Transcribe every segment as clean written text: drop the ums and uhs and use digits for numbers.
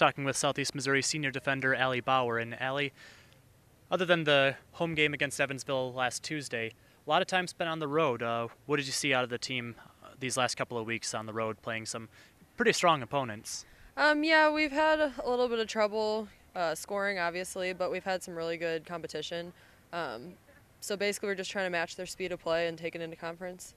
Talking with Southeast Missouri senior defender Ali Bauer. And Ali, other than the home game against Evansville last Tuesday, a lot of time spent on the road. What did you see out of the team these last couple of weeks on the road, playing some pretty strong opponents? Yeah, we've had a little bit of trouble scoring, obviously, but we've had some really good competition. So basically, we're just trying to match their speed of play and take it into conference.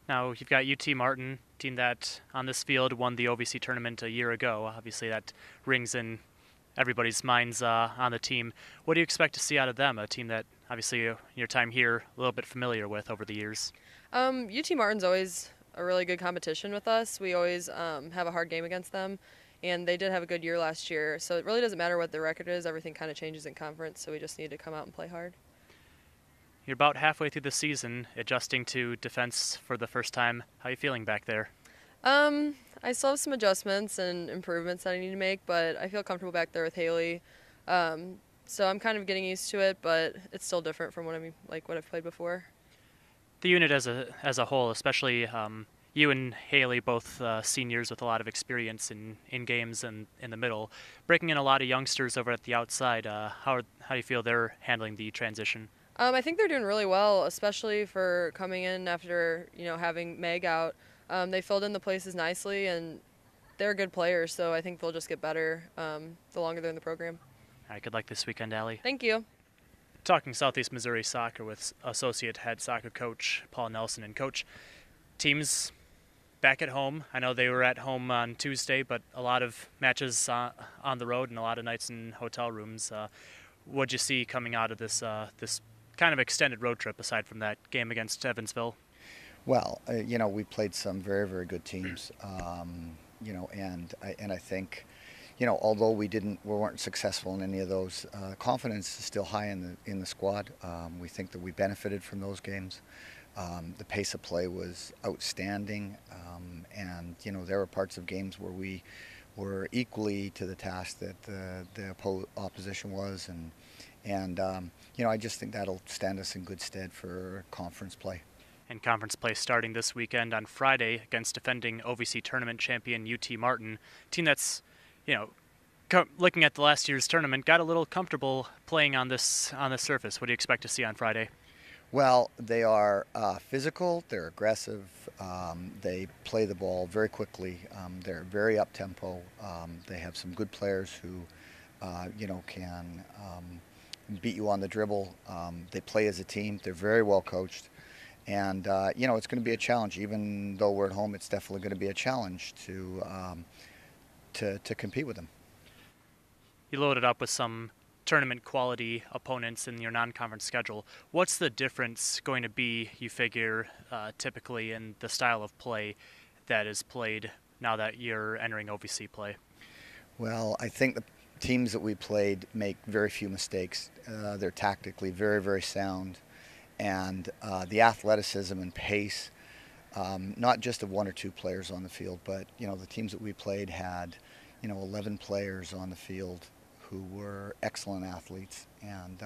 Now, you've got UT Martin, team that on this field won the OVC tournament a year ago. Obviously, that rings in everybody's minds on the team. What do you expect to see out of them, a team that obviously your time here a little bit familiar with over the years? UT Martin's always a really good competition with us. We always have a hard game against them, and they did have a good year last year. So it really doesn't matter what the record is. Everything kind of changes in conference, so we just need to come out and play hard. You're about halfway through the season, adjusting to defense for the first time. How are you feeling back there? I still have some adjustments and improvements that I need to make, but I feel comfortable back there with Haley. So I'm kind of getting used to it, but it's still different from what I've played before. The unit as a whole, especially you and Haley, both seniors with a lot of experience in games and in the middle, breaking in a lot of youngsters over at the outside. How do you feel they're handling the transition? I think they're doing really well, especially for coming in after having Meg out. They filled in the places nicely, and they're good players. So I think they'll just get better the longer they're in the program. All right, good luck this weekend, Ali. Thank you. Talking Southeast Missouri soccer with Associate Head Soccer Coach Paul Nelson. And Coach, teams back at home. I know they were at home on Tuesday, but a lot of matches on the road and a lot of nights in hotel rooms. What'd you see coming out of this kind of extended road trip aside from that game against Evansville? Well, we played some very, very good teams, and I think, although we weren't successful in any of those, confidence is still high in the squad. We think that we benefited from those games. The pace of play was outstanding, and there were parts of games where we were equally to the task that the opposition was, and I just think that'll stand us in good stead for conference play. And conference play starting this weekend on Friday against defending OVC tournament champion UT Martin, team that's, looking at the last year's tournament, got a little comfortable playing on this surface. What do you expect to see on Friday? Well, they are physical, they're aggressive, they play the ball very quickly, they're very up-tempo, they have some good players who, can beat you on the dribble. They play as a team, they're very well coached, and, it's going to be a challenge. Even though we're at home, it's definitely going to be a challenge to compete with them. You loaded up with some tournament quality opponents in your non-conference schedule. What's the difference going to be, you figure, typically in the style of play that is played now that you're entering OVC play? Well, I think the teams that we played make very few mistakes. They're tactically very, very sound, and the athleticism and pace, not just of one or two players on the field, but the teams that we played had 11 players on the field who were excellent athletes, and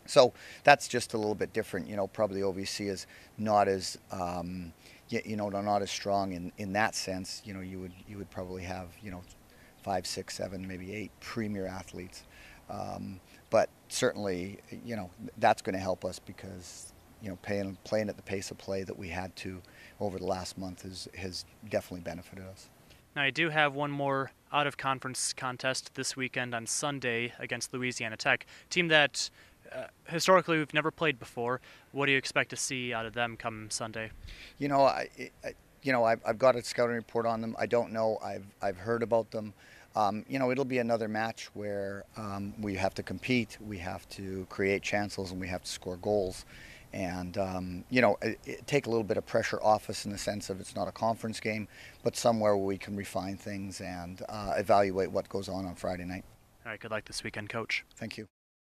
so that's just a little bit different. Probably OVC is not as not as strong in that sense. You would probably have 5, 6, 7, maybe 8 premier athletes, but certainly that's going to help us because playing at the pace of play that we had to over the last month has definitely benefited us. Now, I do have one more out-of-conference contest this weekend on Sunday against Louisiana Tech, team that historically we've never played before. What do you expect to see out of them come Sunday? I've got a scouting report on them. I don't know. I've heard about them. It'll be another match where we have to compete, we have to create chances, and we have to score goals. And, take a little bit of pressure off us in the sense of it's not a conference game, but somewhere where we can refine things and evaluate what goes on Friday night. All right, good luck this weekend, Coach. Thank you.